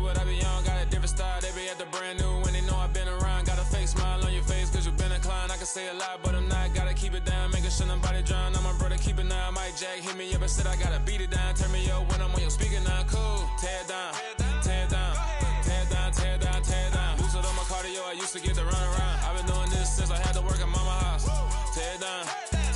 but I be young, got a different style. They be at the brand new when they know I've been around. Got a fake smile on your face, cause you been inclined. I can say a lot, but I'm not. Gotta keep it down, making sure nobody drown. I'm my brother, keep it down. Mike Jack hit me up and said I gotta beat it down. Turn me up when I'm on your speaker now. Cool, tear it down, tear it down, tear it down, tear it down, tear it down. Lose it on my cardio, I used to get to run around. I've been doing this since I had to work at mama house. Tear it down,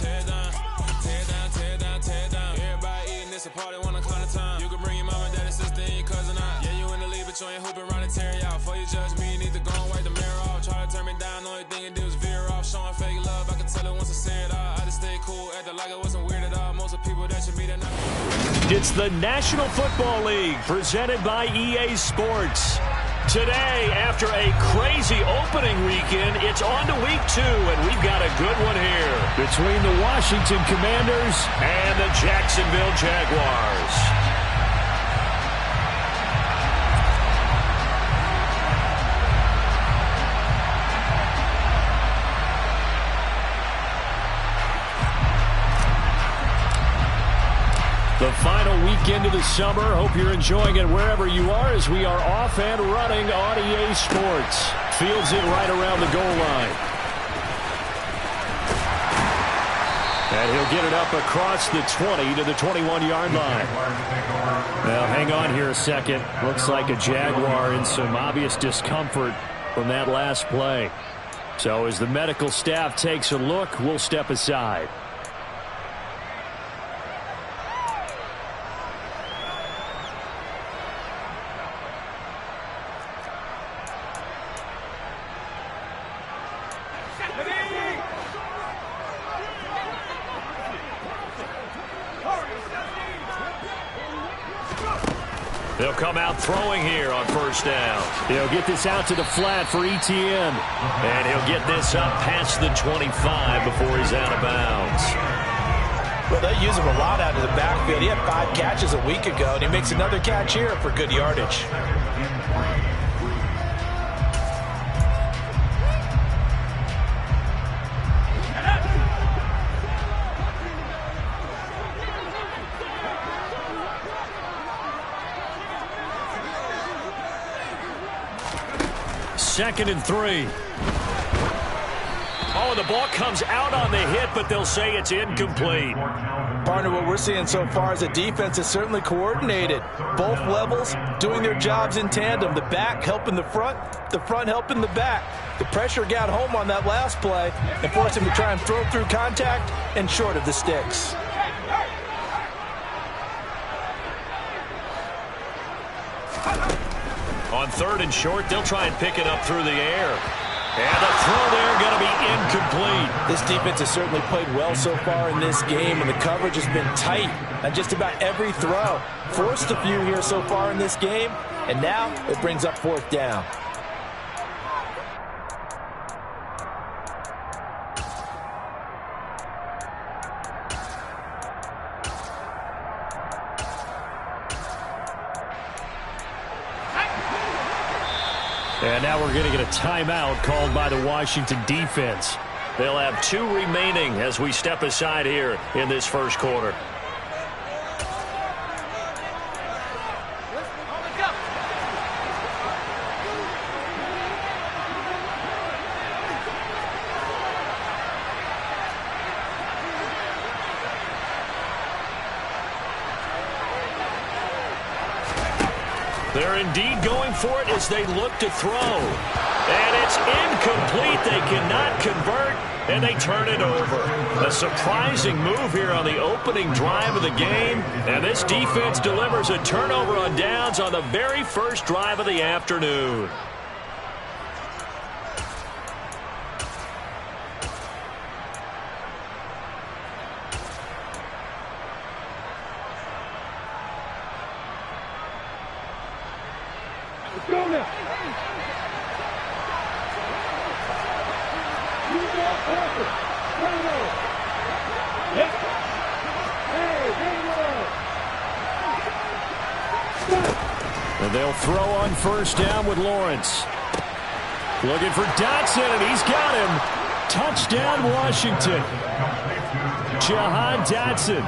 tear it down, tear it down, tear it down, tear it down. Everybody eating this a party, wanna climb the time. You can bring your mama, daddy, sister, and your cousin out. Yeah, you in the league, but you ain't hooping around and tear you out. Before you judge me, you need to go and wipe the mirror off. Try to turn me down, only thing it do is veer off. Showing fake love, I can tell it once I say it all. I just stay cool, acting like I wasn't weird at all. Most of the people that you meet are not. It's the National Football League presented by EA Sports. Today, after a crazy opening weekend, it's on to week 2, and we've got a good one here between the Washington Commanders and the Jacksonville Jaguars. The final weekend of the summer. Hope you're enjoying it wherever you are as we are off and running on EA Sports. Fields it right around the goal line. And he'll get it up across the 20 to the 21-yard line. Now, hang on here a second. Looks like a Jaguar in some obvious discomfort from that last play. So as the medical staff takes a look, we'll step aside. They'll come out throwing here on first down. He'll get this out to the flat for Etienne. And he'll get this up past the 25 before he's out of bounds. Well, they use him a lot out of the backfield. He had 5 catches a week ago, and he makes another catch here for good yardage. Second and 3. Oh, the ball comes out on the hit, but they'll say it's incomplete. Partner, what we're seeing so far is the defense is certainly coordinated. Both levels doing their jobs in tandem. The back helping the front helping the back. The pressure got home on that last play and forced him to try and throw through contact and short of the sticks. On 3rd and short, they'll try and pick it up through the air. And the throw there going to be incomplete. This defense has certainly played well so far in this game, and the coverage has been tight on just about every throw. Forced a few here so far in this game, and now it brings up 4th down. And now we're going to get a timeout called by the Washington defense. They'll have 2 remaining as we step aside here in this first quarter. They're indeed going for it as they look to throw. And it's incomplete. They cannot convert, and they turn it over. A surprising move here on the opening drive of the game. And this defense delivers a turnover on downs on the very first drive of the afternoon. And they'll throw on first down with Lawrence. Looking for Dotson, and he's got him. Touchdown, Washington. Jahan Dotson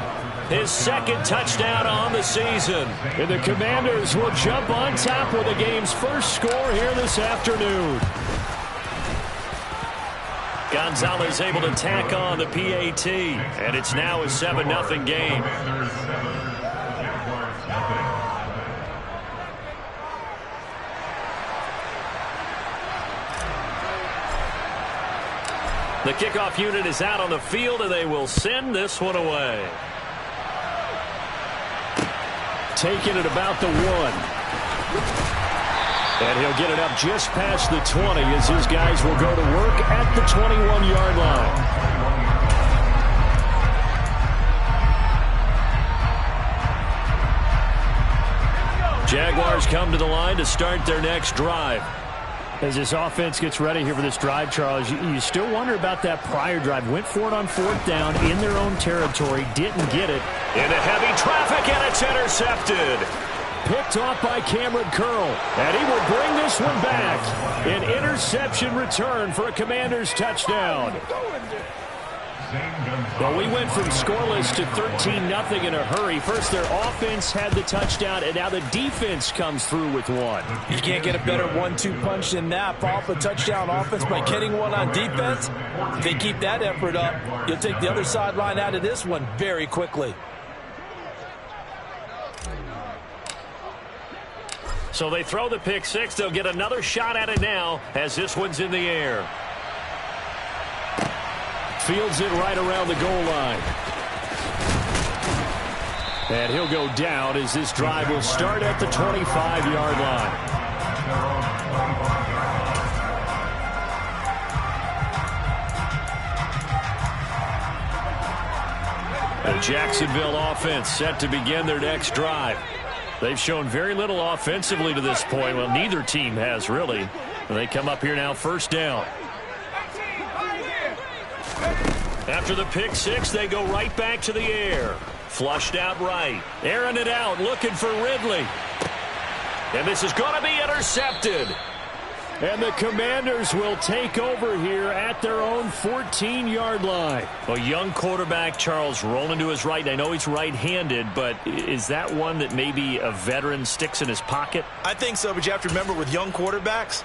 his second touchdown on the season. And the Commanders will jump on top with the game's first score here this afternoon. Gonzalez able to tack on the PAT, and it's now a 7-0 game. The kickoff unit is out on the field, and they will send this one away. Taking it about the 1. And he'll get it up just past the 20 as his guys will go to work at the 21-yard line. Jaguars come to the line to start their next drive. As this offense gets ready here for this drive, Charles, you still wonder about that prior drive. Went for it on 4th down in their own territory, didn't get it. Into heavy traffic, and it's intercepted. Picked off by Cameron Curl, and he will bring this one back. An interception return for a Commanders touchdown. Well, we went from scoreless to 13-0 in a hurry. First, their offense had the touchdown, and now the defense comes through with one. You can't get a better 1-2 punch than that. Follow up a touchdown offense by getting one on defense. If they keep that effort up, you'll take the other sideline out of this one very quickly. So they throw the pick six. They'll get another shot at it now as this one's in the air. Fields it right around the goal line. And he'll go down as this drive will start at the 25-yard line. The Jacksonville offense set to begin their next drive. They've shown very little offensively to this point. Well, neither team has really. They come up here now, 1st down. After the pick six, they go right back to the air. Flushed out right. Airing it out, looking for Ridley. And this is going to be intercepted. And the Commanders will take over here at their own 14-yard line. A young quarterback, Charles, rolling to his right. And I know he's right-handed, but is that one that maybe a veteran sticks in his pocket? I think so, but you have to remember with young quarterbacks,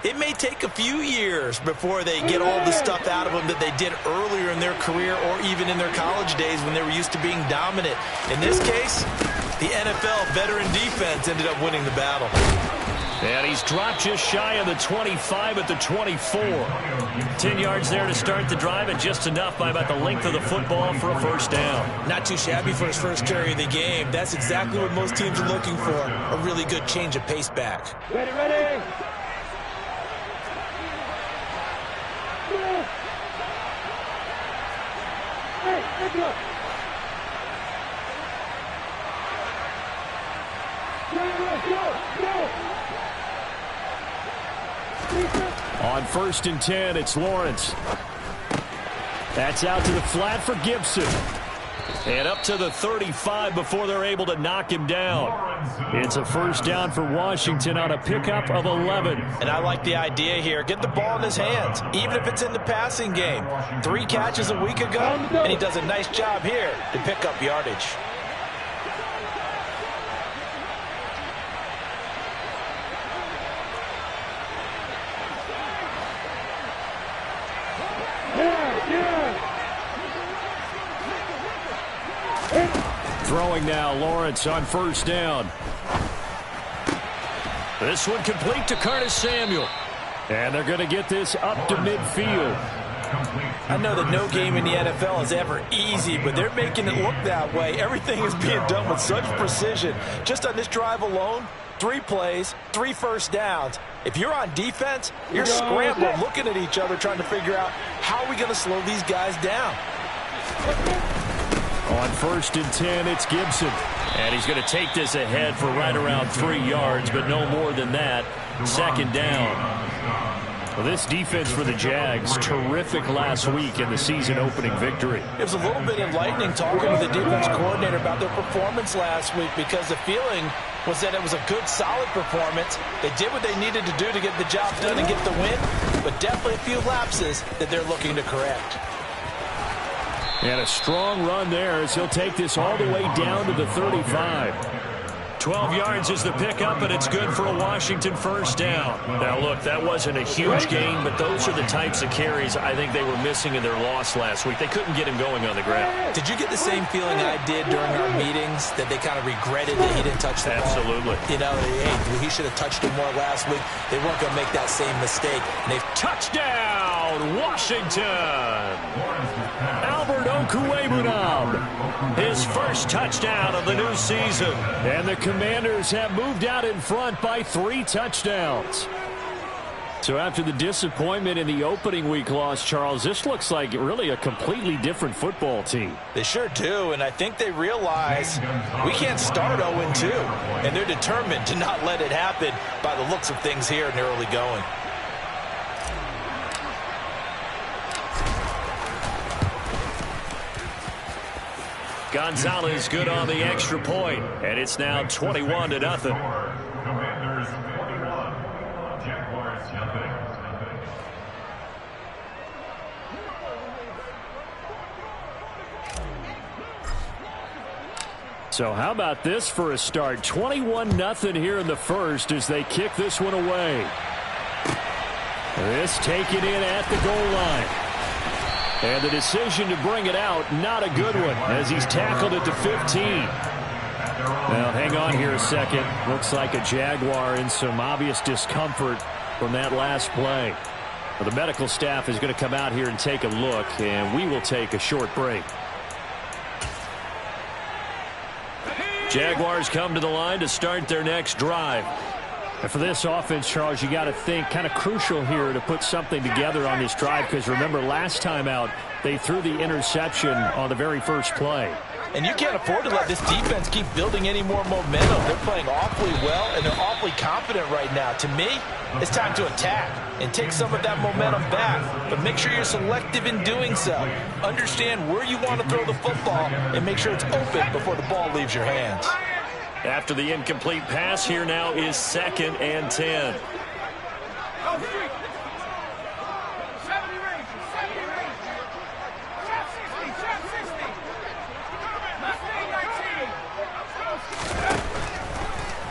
it may take a few years before they get all the stuff out of them that they did earlier in their career or even in their college days when they were used to being dominant. In this case, the NFL veteran defense ended up winning the battle. And he's dropped just shy of the 25 at the 24. 10 yards there to start the drive, and just enough by about the length of the football for a 1st down. Not too shabby for his first carry of the game. That's exactly what most teams are looking for, a really good change of pace back. Ready. On 1st and 10, it's Lawrence. That's out to the flat for Gibson. And up to the 35 before they're able to knock him down. It's a 1st down for Washington on a pickup of 11. And I like the idea here. Get the ball in his hands, even if it's in the passing game. 3 catches a week ago, and he does a nice job here to pick up yardage. Throwing now, Lawrence on 1st down. This one complete to Curtis Samuel. And they're going to get this up to midfield. I know that no game in the NFL is ever easy, but they're making it look that way. Everything is being done with such precision. Just on this drive alone, 3 plays, 3 1st downs. If you're on defense, you're scrambling, looking at each other, trying to figure out how are we going to slow these guys down. On 1st and 10, it's Gibson. And he's going to take this ahead for right around 3 yards, but no more than that. 2nd down. Well, this defense for the Jags, terrific last week in the season-opening victory. It was a little bit enlightening talking to the defense coordinator about their performance last week, because the feeling was that it was a good, solid performance. They did what they needed to do to get the job done and get the win, but definitely a few lapses that they're looking to correct. And a strong run there as he'll take this all the way down to the 35. 12 yards is the pickup, and it's good for a Washington first down. Now, look, that wasn't a huge gain, but those are the types of carries I think they were missing in their loss last week. They couldn't get him going on the ground. Did you get the same feeling I did during our meetings, that they kind of regretted that he didn't touch the ball? Absolutely. You know, hey, he should have touched it more last week. They weren't going to make that same mistake. And they've touchdown, Washington! Albert Okwuegbunam, his first touchdown of the new season. And the Commanders have moved out in front by 3 touchdowns. So after the disappointment in the opening week loss, Charles, this looks like really a completely different football team. They sure do, and I think they realize we can't start 0-2, and they're determined to not let it happen by the looks of things here in the early going. Gonzalez good on the extra point, and it's now 21-0. Commanders 21, Jaguars nothing. So how about this for a start? 21-0 here in the first as they kick this one away. This taken in at the goal line. And the decision to bring it out, not a good one, as he's tackled it to 15. Now, hang on here a second. Looks like a Jaguar in some obvious discomfort from that last play. Well, the medical staff is going to come out here and take a look, and we will take a short break. Jaguars come to the line to start their next drive. And for this offense, Charles, you got to think kind of crucial here to put something together on this drive, because remember last time out they threw the interception on the very first play. And you can't afford to let this defense keep building any more momentum. They're playing awfully well, and they're awfully confident right now. To me, it's time to attack and take some of that momentum back. But make sure you're selective in doing so. Understand where you want to throw the football and make sure it's open before the ball leaves your hands. After the incomplete pass, here now is 2nd and 10.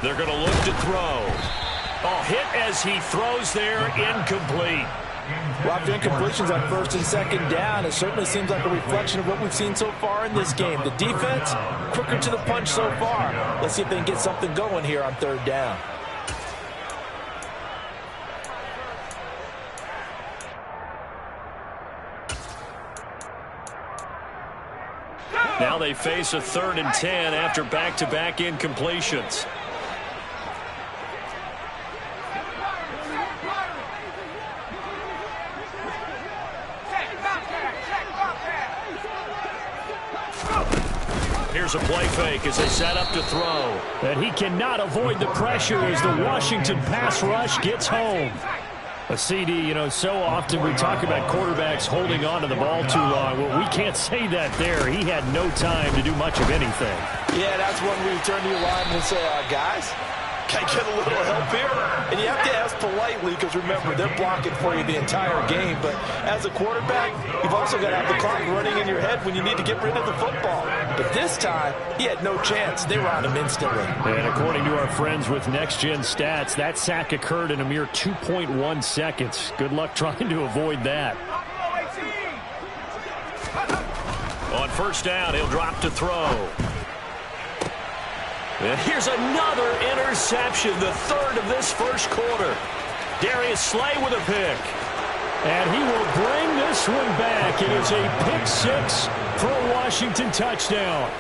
They're going to look to throw. Oh, hit as he throws there, incomplete. Well, after incompletions on 1st and 2nd down, it certainly seems like a reflection of what we've seen so far in this game. The defense, quicker to the punch so far. Let's see if they can get something going here on 3rd down. Now they face a 3rd and 10 after back-to-back incompletions. Here's a play fake as they set up to throw. And he cannot avoid the pressure as the Washington pass rush gets home. A CD, you know, so often we talk about quarterbacks holding on to the ball too long. Well, we can't say that there. He had no time to do much of anything. Yeah, that's when we turn to your lineman and say, guys, can I get a little help here? And you have to ask politely because, remember, they're blocking for you the entire game. But as a quarterback, you've also got to have the clock running in your head when you need to get rid of the football. But this time, he had no chance. They were on him instantly. And according to our friends with Next Gen Stats, that sack occurred in a mere 2.1 seconds. Good luck trying to avoid that. On 1st down, he'll drop to throw. And here's another interception, the 3rd of this first quarter. Darius Slay with a pick. And he will bring this one back. It is a pick 6 for a Washington touchdown.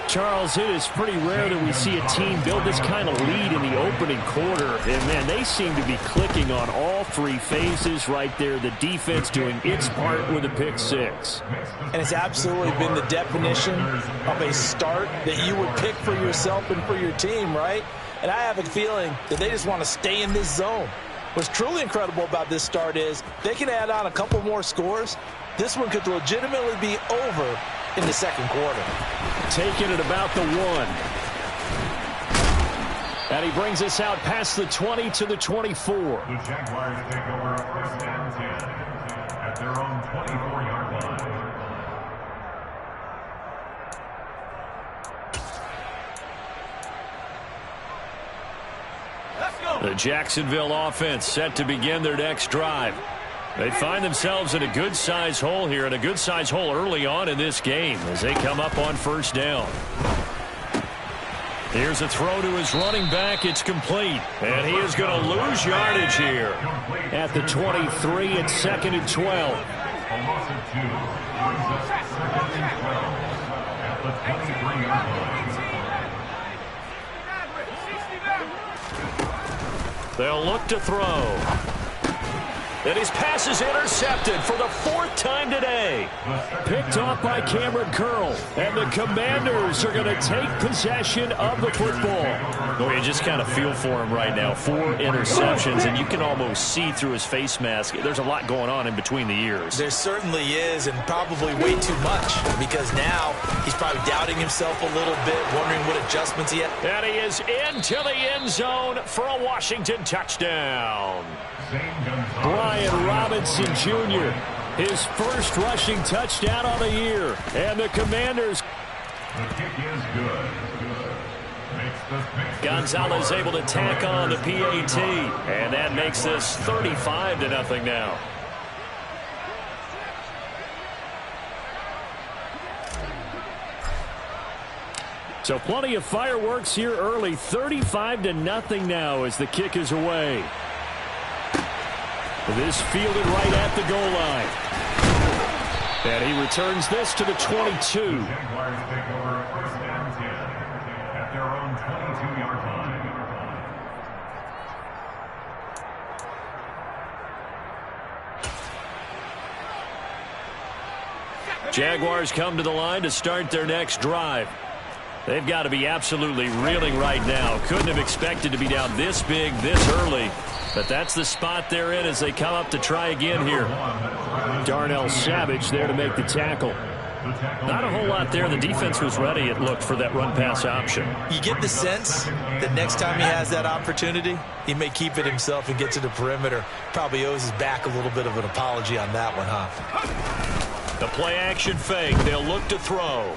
Charles, it is pretty rare that we see a team build this kind of lead in the opening quarter. And, man, they seem to be clicking on all 3 phases right there. The defense doing its part with a pick 6. And it's absolutely been the definition of a start that you would pick for yourself and for your team, right? And I have a feeling that they just want to stay in this zone. What's truly incredible about this start is they can add on a couple more scores. This one could legitimately be over in the 2nd quarter. Taking it about the 1. And he brings us out past the 20 to the 24. The Jaguars take over 1st and 10 at their own 24-yard line. The Jacksonville offense set to begin their next drive. They find themselves in a good-sized hole here, and a good-sized hole early on in this game as they come up on first down. Here's a throw to his running back. It's complete, and he is going to lose yardage here. At the 23, it's 2nd and 12. A loss of 2 brings us 2nd and 12 at the 23-yard line. They'll look to throw. And his pass is intercepted for the 4th time today. Picked off by Cameron Curl. And the Commanders are going to take possession of the football. Well, you just kind of feel for him right now. 4 interceptions, and you can almost see through his face mask. There's a lot going on in between the ears. There certainly is, and probably way too much, because now he's probably doubting himself a little bit, wondering what adjustments he had. And he is into the end zone for a Washington touchdown. Brian Robinson Jr., his first rushing touchdown on the year. And the Commanders. The kick is good. Gonzalez able to tack on the PAT. And that makes this 35-0 now. So plenty of fireworks here early. 35-0 now as the kick is away. This fielded right at the goal line. And he returns this to the 22. Jaguars take over 1st and 10 at their own 22-yard line. Jaguars come to the line to start their next drive. They've got to be absolutely reeling right now. Couldn't have expected to be down this big, this early. But that's the spot they're in as they come up to try again here. Darnell Savage there to make the tackle. Not a whole lot there. The defense was ready, it looked, for that run-pass option. You get the sense that next time he has that opportunity, he may keep it himself and get to the perimeter. Probably owes his back a little bit of an apology on that one, huh? The play-action fake. They'll look to throw.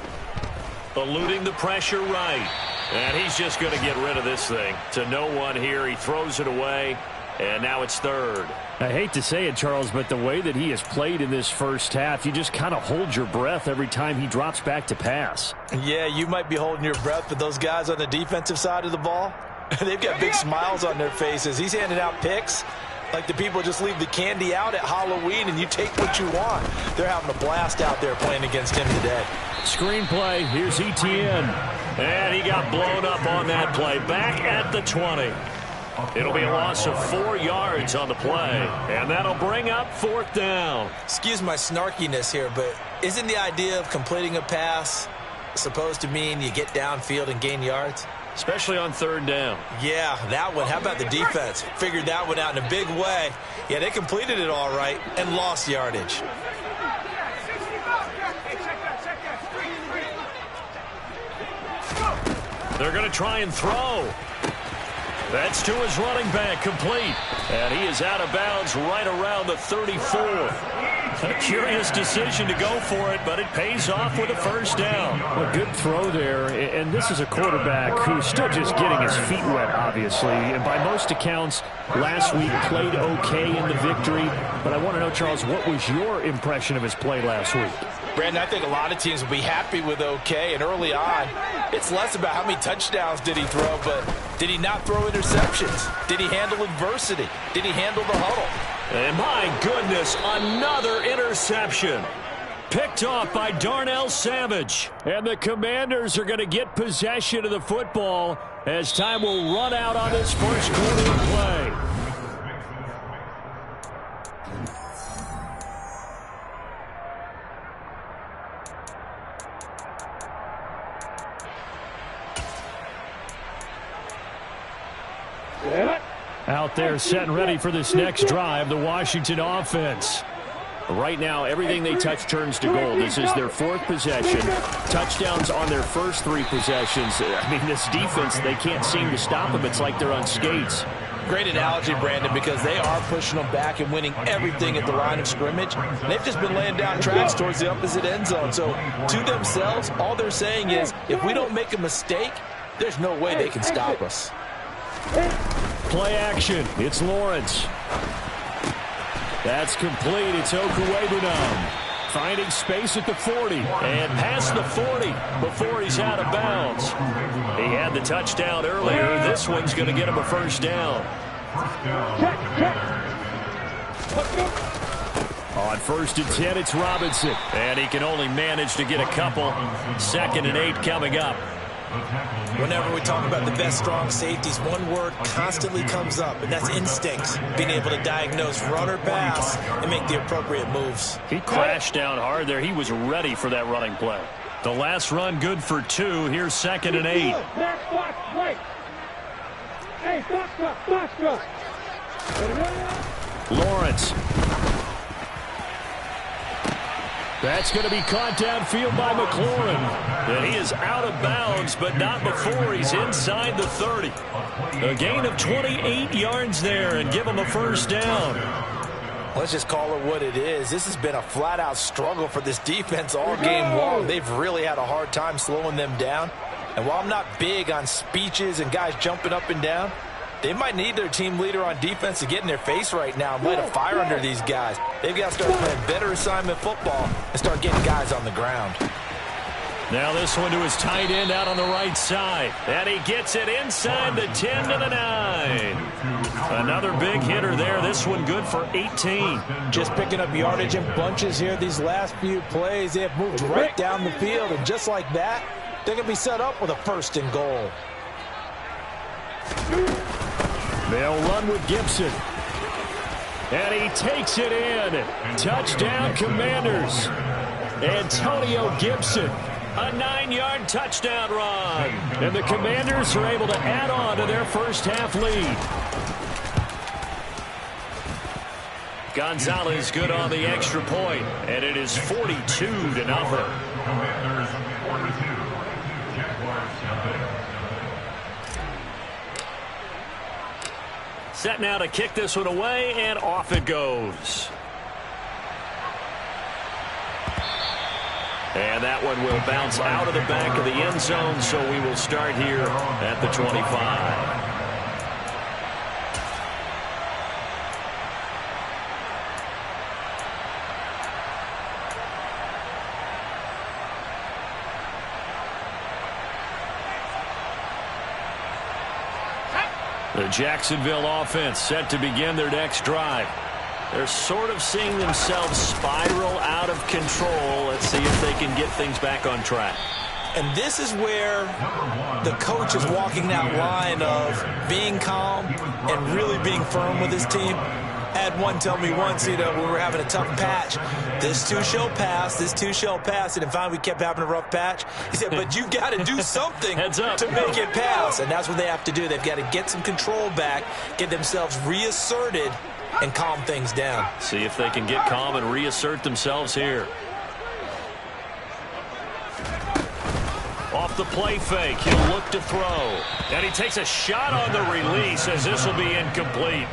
Eluding the pressure right. And he's just going to get rid of this thing. To no one here. He throws it away. And now it's 3rd. I hate to say it, Charles, but the way that he has played in this first half, you just kind of hold your breath every time he drops back to pass. Yeah, you might be holding your breath, but those guys on the defensive side of the ball, they've got big smiles on their faces. He's handing out picks like the people just leave the candy out at Halloween and you take what you want. They're having a blast out there playing against him today. Screenplay, here's Etienne. And he got blown up on that play. Back at the 20. It'll be a loss of 4 yards on the play. And that'll bring up 4th down. Excuse my snarkiness here, but isn't the idea of completing a pass supposed to mean you get downfield and gain yards? Especially on 3rd down. Yeah, that one. How about the defense? Figured that one out in a big way. Yeah, they completed it all right and lost yardage. They're going to try and throw. That's to his running back, complete. And he is out of bounds right around the 34. A curious decision to go for it, but it pays off with a 1st down. A good throw there, and this is a quarterback who's still just getting his feet wet, obviously. And by most accounts, last week played okay in the victory. But I want to know, Charles, what was your impression of his play last week? Brandon, I think a lot of teams will be happy with okay, and early on, it's less about how many touchdowns did he throw, but did he not throw interceptions? Did he handle adversity? Did he handle the huddle? And my goodness, another interception. Picked off by Darnell Savage. And the Commanders are going to get possession of the football as time will run out on this first quarter of play. Out there set and ready for this next drive, the Washington offense. Right now, everything they touch turns to gold. This is their 4th possession. Touchdowns on their first 3 possessions. I mean, this defense, they can't seem to stop them. It's like they're on skates. Great analogy, Brandon, because they are pushing them back and winning everything at the line of scrimmage. They've just been laying down tracks towards the opposite end zone. So, to themselves, all they're saying is, if we don't make a mistake, there's no way they can stop us. play action. It's Lawrence. That's complete. It's Okuwebunam. Finding space at the 40. And past the 40 before he's out of bounds. He had the touchdown earlier. This one's going to get him a first down. On 1st and 10, it's Robinson. And he can only manage to get a couple. 2nd and 8 coming up. Whenever we talk about the best strong safeties, one word constantly comes up, and that's instincts. Being able to diagnose run or pass and make the appropriate moves. He crashed down hard there. He was ready for that running play. The last run good for 2. Here's 2nd and 8. Lawrence. That's going to be caught downfield by McLaurin. And he is out of bounds, but not before he's inside the 30. A gain of 28 yards there and give him a first down. Let's just call it what it is. This has been a flat-out struggle for this defense all game long. They've really had a hard time slowing them down. And while I'm not big on speeches and guys jumping up and down, they might need their team leader on defense to get in their face right now and light a fire under these guys. They've got to start playing better assignment football and start getting guys on the ground. Now this one to his tight end out on the right side. And he gets it inside the 10 to the 9. Another big hitter there. This one good for 18. Just picking up yardage in bunches here these last few plays. They have moved right down the field. And just like that, they're going to be set up with a 1st and goal. They'll run with Gibson. And he takes it in. Touchdown, Commanders. Antonio Gibson. A 9-yard touchdown run. And the Commanders are able to add on to their first half lead. Gonzalez good on the extra point. And it is 42-0. Commanders 42. Jaguars nothing. Set now to kick this one away, and off it goes. And that one will bounce out of the back of the end zone, so we will start here at the 25. The Jacksonville offense set to begin their next drive. They're sort of seeing themselves spiral out of control. Let's see if they can get things back on track. And this is where the coach is walking that line of being calm and really being firm with his team. I had one tell me once, when we were having a tough patch, this too shall pass, this too shall pass. And finally we kept having a rough patch. He said, but you got to do something to make it pass. And that's what they have to do. They've got to get some control back, get themselves reasserted, and calm things down. See if they can get calm and reassert themselves here. Off the play fake, he'll look to throw. And he takes a shot on the release as this will be incomplete.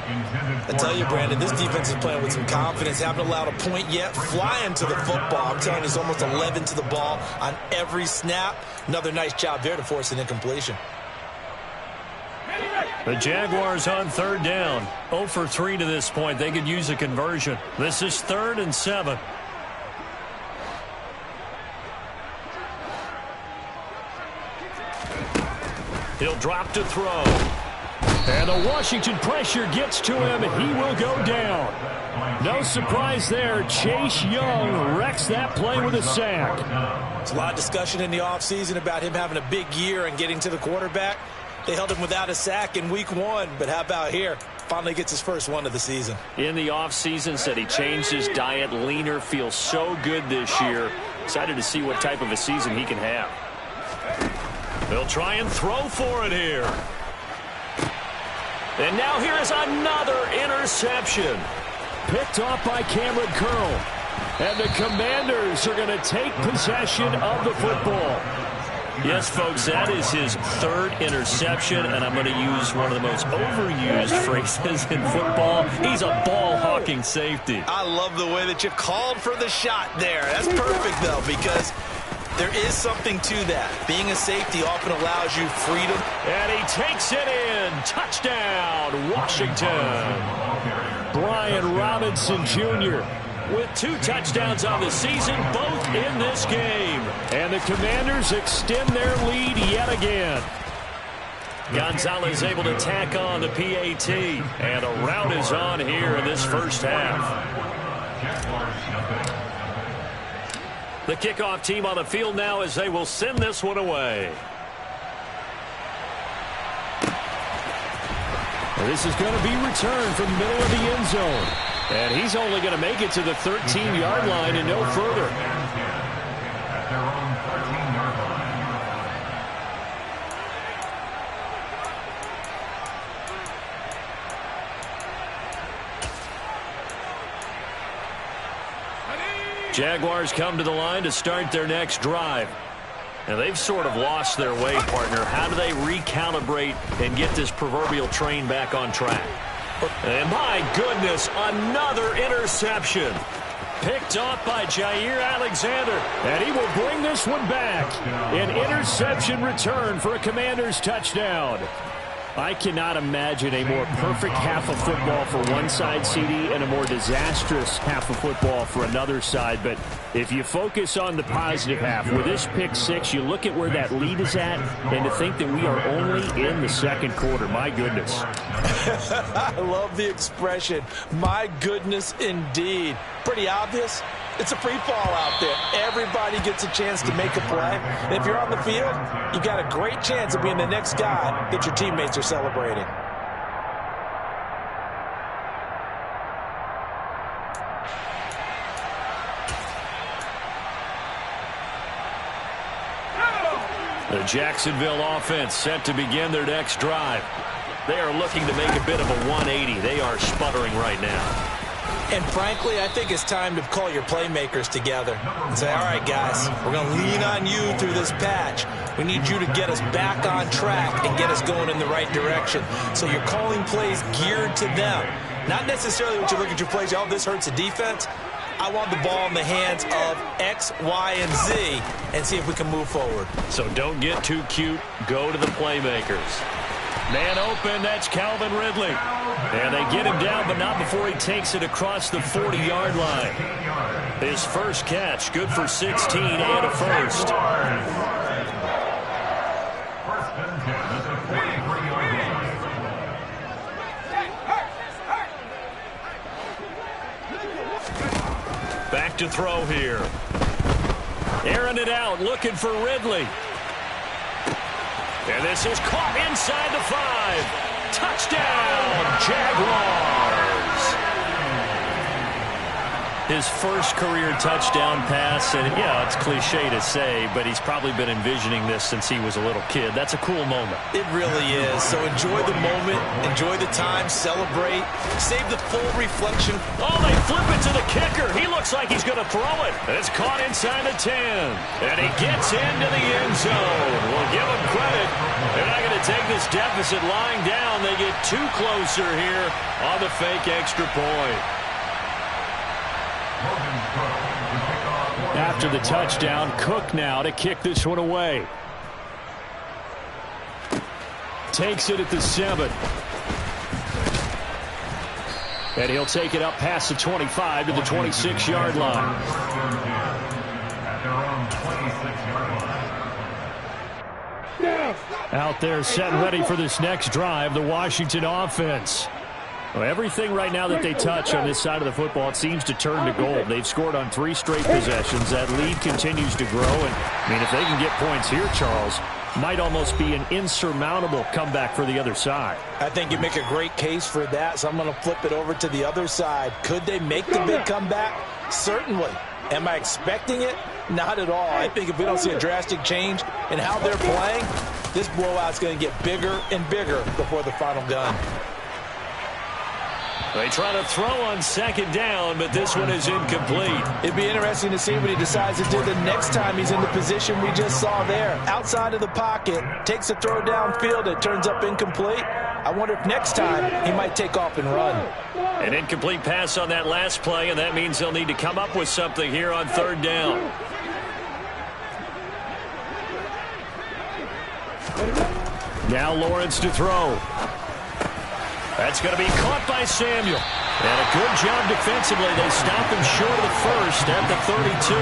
I tell you, Brandon, this defense is playing with some confidence. Haven't allowed a point yet. Flying to the football. I'm telling you, it's almost 11 to the ball on every snap. Another nice job there to force an incompletion. The Jaguars on 3rd down. 0 for 3 to this point. They could use a conversion. This is 3rd and 7. He'll drop to throw. And the Washington pressure gets to him, and he will go down. No surprise there. Chase Young wrecks that play with a sack. There's a lot of discussion in the offseason about him having a big year and getting to the quarterback. They held him without a sack in week 1, but how about here? Finally gets his first one of the season. In the offseason, said he changed his diet, leaner, feels so good this year. Excited to see what type of a season he can have. They'll try and throw for it here. And now here is another interception. Picked off by Cameron Curl. And the Commanders are going to take possession of the football. Yes, folks, that is his 3rd interception, and I'm going to use one of the most overused phrases in football. He's a ball-hawking safety. I love the way that you called for the shot there. That's perfect, though, because There is something to that. Being a safety often allows you freedom. And he takes it in. Touchdown, Washington. Brian Robinson Jr. with 2 touchdowns on the season, both in this game. And the Commanders extend their lead yet again. Gonzalez able to tack on the PAT. And a rout is on here in this first half. The kickoff team on the field now as they will send this one away. This is going to be returned from the middle of the end zone. And he's only going to make it to the 13-yard line and no further. At their own 13-yard line. Jaguars come to the line to start their next drive. And they've sort of lost their way, partner. How do they recalibrate and get this proverbial train back on track? And my goodness, another interception. Picked off by Jair Alexander. And he will bring this one back. An interception return for a Commanders touchdown. I cannot imagine a more perfect half of football for one side, CD, and a more disastrous half of football for another side. But if you focus on the positive half, with this pick six, you look at where that lead is at, and to think that we are only in the second quarter. My goodness. I love the expression. My goodness, indeed. Pretty obvious. It's a free fall out there. Everybody gets a chance to make a play. And if you're on the field, you got a great chance of being the next guy that your teammates are celebrating. The Jacksonville offense set to begin their next drive. They are looking to make a bit of a 180. They are sputtering right now. And frankly, I think it's time to call your playmakers together and say, all right, guys, we're going to lean on you through this patch. We need you to get us back on track and get us going in the right direction. So you're calling plays geared to them. Not necessarily what you look at your plays, oh, this hurts the defense. I want the ball in the hands of X, Y, and Z and see if we can move forward. So don't get too cute. Go to the playmakers. Man open, that's Calvin Ridley. And they get him down, but not before he takes it across the 40-yard line. His first catch, good for 16 and a first. First and 10 at the 43-yard line. Back to throw here. Airing it out, looking for Ridley. And this is caught inside the 5. Touchdown, Jaguars. His first career touchdown pass, and yeah, it's cliche to say, but he's probably been envisioning this since he was a little kid. That's a cool moment. It really is. So enjoy the moment, enjoy the time, celebrate, save the full reflection. Oh, they flip it to the kicker. He looks like he's going to throw it. And it's caught inside the 10. And he gets into the end zone. We'll give him credit. They're not going to take this deficit lying down. They get too closer here on the fake extra point. After the touchdown, Cook now to kick this one away. Takes it at the 7. And he'll take it up past the 25 to the 26-yard line. Out there set and ready for this next drive, the Washington offense. Well, everything right now that they touch on this side of the football, it seems to turn to gold. They've scored on 3 straight possessions. That lead continues to grow. And, I mean, if they can get points here, Charles, might almost be an insurmountable comeback for the other side. I think you make a great case for that, so I'm going to flip it over to the other side. Could they make the big comeback? Certainly. Am I expecting it? Not at all. I think if we don't see a drastic change in how they're playing, this blowout's going to get bigger and bigger before the final gun. They try to throw on second down, but this one is incomplete. It'd be interesting to see what he decides to do the next time he's in the position we just saw there. Outside of the pocket, takes a throw downfield, it turns up incomplete. I wonder if next time he might take off and run. An incomplete pass on that last play, and that means they'll need to come up with something here on third down. Now Lawrence to throw. That's going to be caught by Samuel. And a good job defensively. They stop him short of the first at the 32.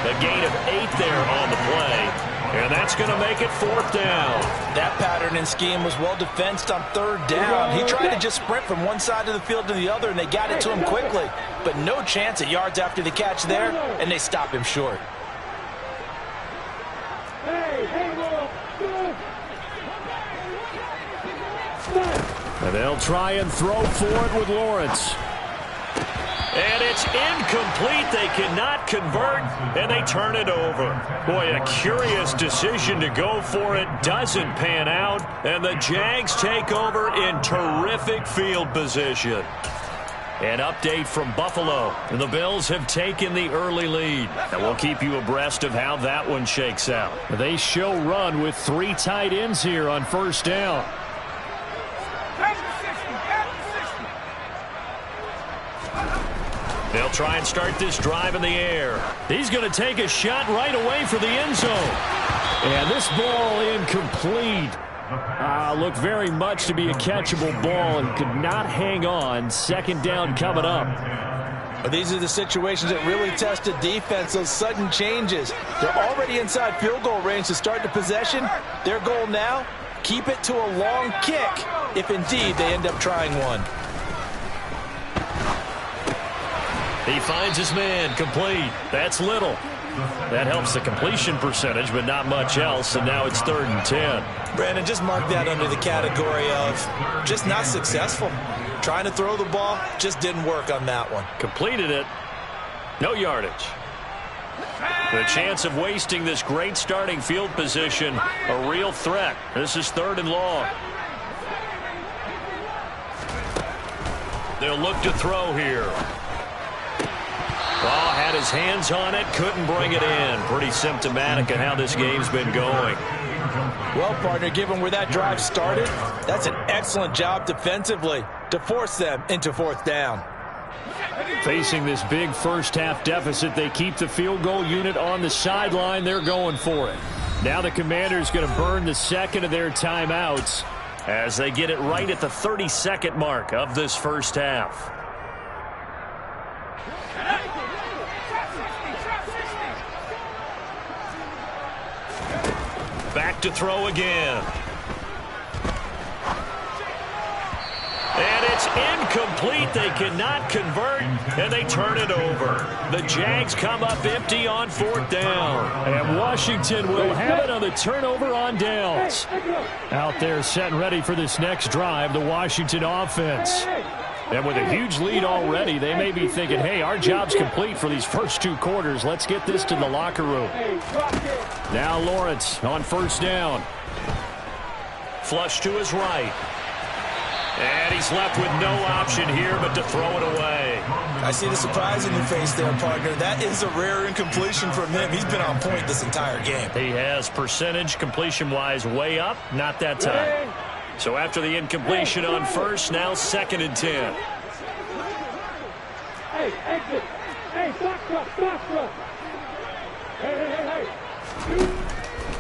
A gain of 8 there on the play. And that's going to make it 4th down. That pattern and scheme was well defensed on 3rd down. He tried to just sprint from one side of the field to the other, and they got it to him quickly. But no chance at yards after the catch there, and they stop him short. And they'll try and throw for it with Lawrence. And it's incomplete. They cannot convert, and they turn it over. Boy, a curious decision to go for it. Doesn't pan out, and the Jags take over in terrific field position. An update from Buffalo. The Bills have taken the early lead. And we'll keep you abreast of how that one shakes out. They show run with 3 tight ends here on 1st down. They'll try and start this drive in the air. He's going to take a shot right away for the end zone. And this ball incomplete. Looked very much to be a catchable ball and could not hang on. 2nd down coming up. Well, these are the situations that really test a defense, those sudden changes. They're already inside field goal range to start the possession. Their goal now, keep it to a long kick if indeed they end up trying one. He finds his man, complete. That's little. That helps the completion percentage, but not much else, and now it's 3rd and 10. Brandon, just mark that under the category of just not successful. Trying to throw the ball, just didn't work on that one. Completed it. No yardage. The chance of wasting this great starting field position, a real threat. This is 3rd and long. They'll look to throw here. Oh, had his hands on it, couldn't bring it in. Pretty symptomatic of how this game's been going. Well, partner, given where that drive started, that's an excellent job defensively to force them into 4th down. Facing this big first-half deficit, they keep the field goal unit on the sideline. They're going for it. Now the Commanders going to burn the 2nd of their timeouts as they get it right at the 30-second mark of this first half. Back to throw again. And it's incomplete. They cannot convert, and they turn it over. The Jags come up empty on 4th down. And Washington will have it on the turnover on downs. Out there set and ready for this next drive, the Washington offense. And with a huge lead already, they may be thinking, hey, our job's complete for these first 2 quarters. Let's get this to the locker room. Now Lawrence on 1st down. Flush to his right. And he's left with no option here but to throw it away. I see the surprise in your face there, partner. That is a rare incompletion from him. He's been on point this entire game. He has percentage completion-wise way up, not that time. So after the incompletion on 1st, now 2nd and 10. Hey, exit. Hey, stop.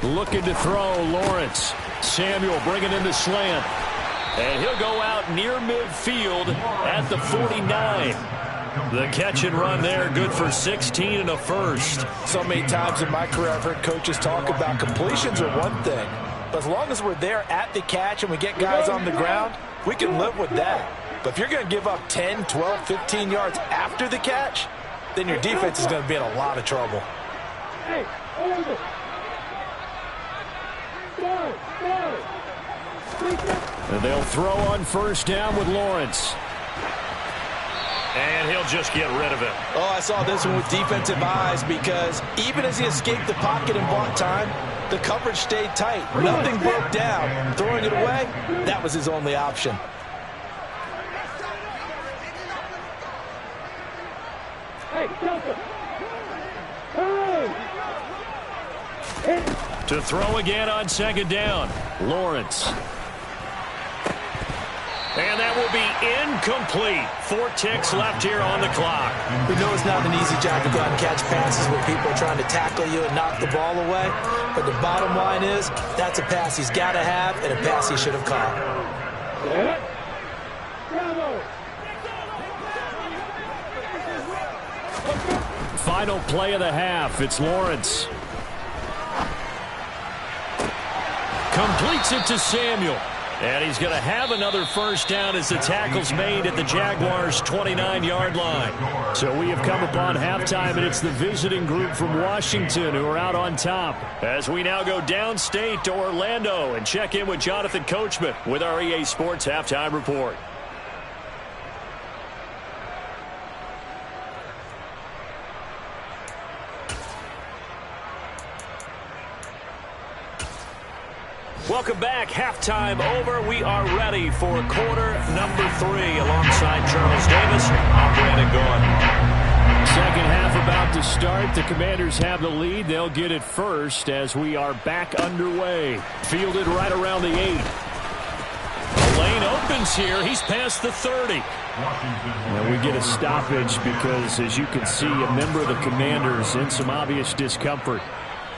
Looking to throw, Lawrence. Samuel bringing in the slant. And he'll go out near midfield at the 49. The catch and run there, good for 16 and a first. So many times in my career, I've heard coaches talk about completions are one thing. But as long as we're there at the catch and we get guys on the ground, we can live with that. But if you're going to give up 10, 12, 15 yards after the catch, then your defense is going to be in a lot of trouble. Hey, over. And they'll throw on 1st down with Lawrence. And he'll just get rid of it. Oh, I saw this one with defensive eyes because even as he escaped the pocket and bought time, the coverage stayed tight. Nothing broke down. Throwing it away, that was his only option. Hey, Delta. Hey. To throw again on 2nd down. Lawrence. And that will be incomplete. 4 ticks left here on the clock. We know it's not an easy job to go out and catch passes when people are trying to tackle you and knock the ball away. But the bottom line is, that's a pass he's got to have and a pass he should have caught. Final play of the half. It's Lawrence. Completes it to Samuel. And he's going to have another first down as the tackle's made at the Jaguars' 29-yard line. So we have come upon halftime, and it's the visiting group from Washington who are out on top. As we now go downstate to Orlando and check in with Jonathan Coachman with our EA Sports Halftime Report. Welcome back. Halftime over. We are ready for quarter number 3 alongside Charles Davis. I'm Brandon Gaughan. Second half about to start. The Commanders have the lead. They'll get it first as we are back underway. Fielded right around the 8. The lane opens here. He's past the 30. And we get a stoppage because, as you can see, a member of the Commanders in some obvious discomfort.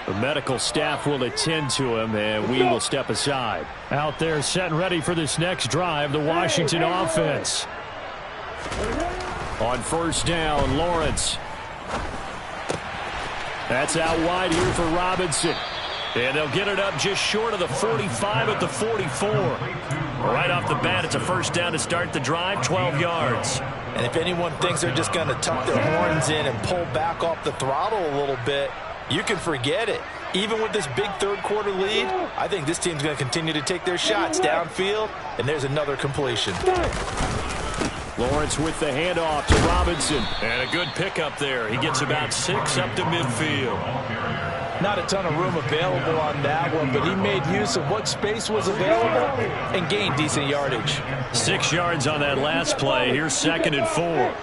The medical staff will attend to him, and we will step aside. Out there set and ready for this next drive, the Washington offense. On first down, Lawrence. That's out wide here for Robinson. And they'll get it up just short of the 45 at the 44. Right off the bat, it's a first down to start the drive, 12 yards. And if anyone thinks they're just going to tuck their horns in and pull back off the throttle a little bit, you can forget it. Even with this big third-quarter lead, I think this team's going to continue to take their shots downfield, and there's another completion. Lawrence with the handoff to Robinson. And a good pickup there. He gets about 6 up to midfield. Not a ton of room available on that one, but he made use of what space was available and gained decent yardage. 6 yards on that last play. Here's 2nd and 4.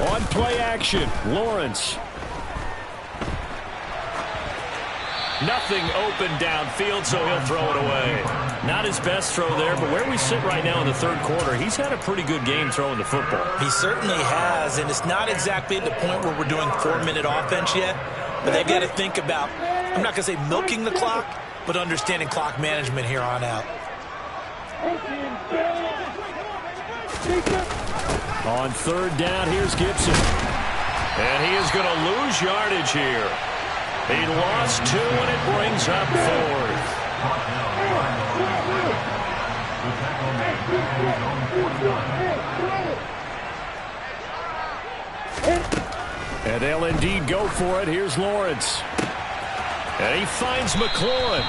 On play action, Lawrence. Nothing open downfield, so he'll throw it away. Not his best throw there, but where we sit right now in the third quarter, he's had a pretty good game throwing the football. He certainly has, and it's not exactly at the point where we're doing 4-minute offense yet, but they've got to think about, I'm not going to say milking the clock, but understanding clock management here on out. On third down, here's Gibson. And he is going to lose yardage here. He lost 2, and it brings up 4th. And they'll indeed go for it. Here's Lawrence. And he finds McLaurin.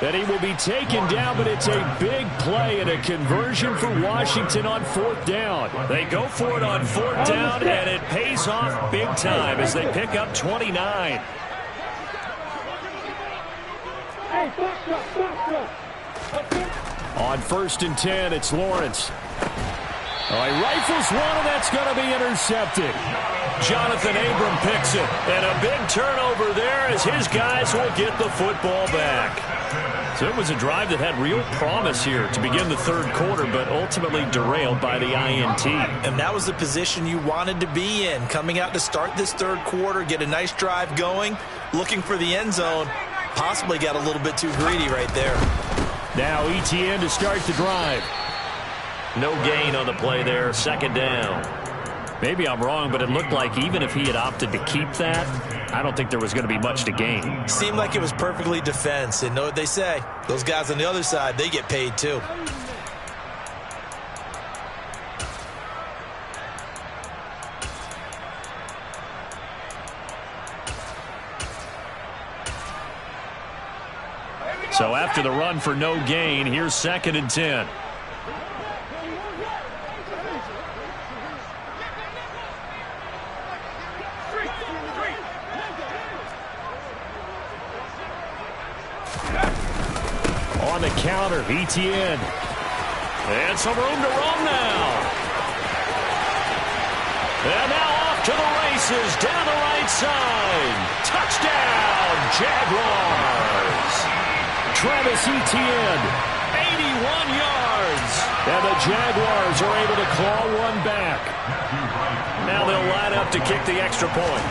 And he will be taken down, but it's a big play and a conversion for Washington on 4th down. They go for it on 4th down, and it pays off big time as they pick up 29. On 1st and 10, it's Lawrence. Oh, he rifles one, and that's going to be intercepted. Jonathan Abram picks it, and a big turnover there as his guys will get the football back. So it was a drive that had real promise here to begin the third quarter, but ultimately derailed by the INT. And that was the position you wanted to be in, coming out to start this third quarter, get a nice drive going, looking for the end zone. Possibly got a little bit too greedy right there. Now ETN to start the drive. No gain on the play there, 2nd down. Maybe I'm wrong, but it looked like even if he had opted to keep that, I don't think there was going to be much to gain. Seemed like it was perfectly defense, and know what they say. Those guys on the other side, they get paid too. So after the run for no gain, here's 2nd and 10. On the counter, ETN. And some room to roam now. And now off to the races down the right side. Touchdown, Jaguars. Travis Etienne yards. And the Jaguars are able to claw one back. Now they'll line up to kick the extra point.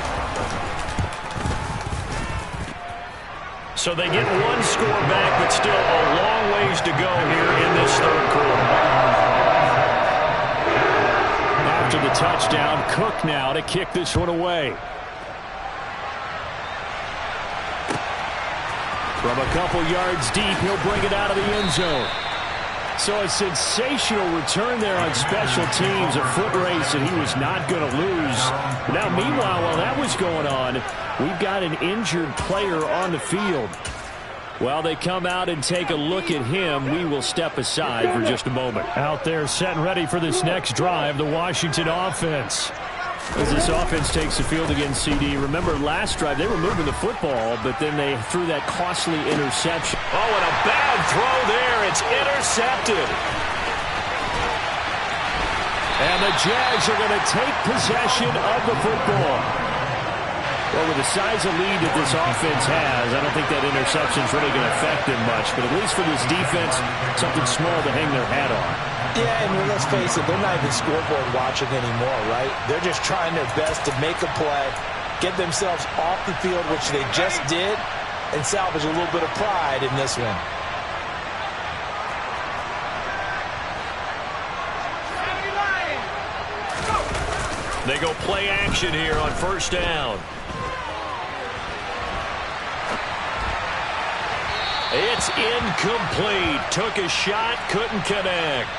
So they get one score back, but still a long ways to go here in this third quarter. After the touchdown, Cook now to kick this one away. From a couple yards deep, he'll bring it out of the end zone. So a sensational return there on special teams, a foot race that he was not going to lose. Now, meanwhile, while that was going on, we've got an injured player on the field. While they come out and take a look at him, we will step aside for just a moment. Out there set and ready for this next drive, the Washington offense. As this offense takes the field against CD, remember last drive they were moving the football, but then they threw that costly interception. Oh, and a bad throw there. It's intercepted. And the Jags are going to take possession of the football. Well, with the size of lead that this offense has, I don't think that interception is really going to affect them much, but at least for this defense, something small to hang their hat on. Yeah, and let's face it, they're not even scoreboard watching anymore, right? They're just trying their best to make a play, get themselves off the field, which they just did, and salvage a little bit of pride in this one. They go play action here on first down. It's incomplete. Took a shot, couldn't connect.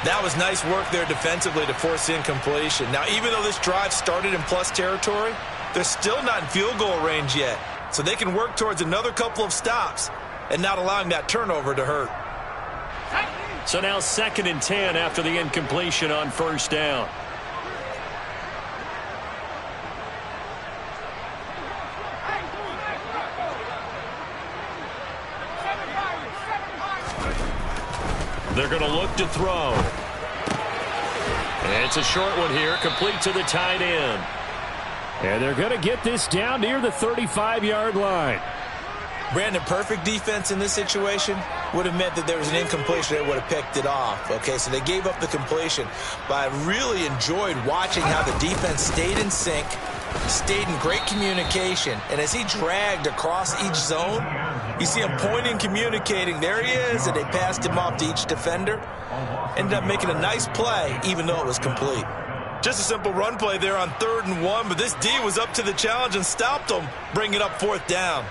That was nice work there defensively to force incompletion. Now, even though this drive started in plus territory, they're still not in field goal range yet. So they can work towards another couple of stops and not allowing that turnover to hurt. So now 2nd and 10 after the incompletion on first down. They're going to look to throw. And it's a short one here, complete to the tight end. And they're going to get this down near the 35-yard line. Brandon, perfect defense in this situation would have meant that there was an incompletion that would have picked it off. Okay, so they gave up the completion. But I really enjoyed watching how the defense stayed in sync, stayed in great communication. And as he dragged across each zone, you see him pointing, communicating. There he is, and they passed him off to each defender. Ended up making a nice play, even though it was complete. Just a simple run play there on 3rd and 1, but this D was up to the challenge and stopped him, bringing up 4th down.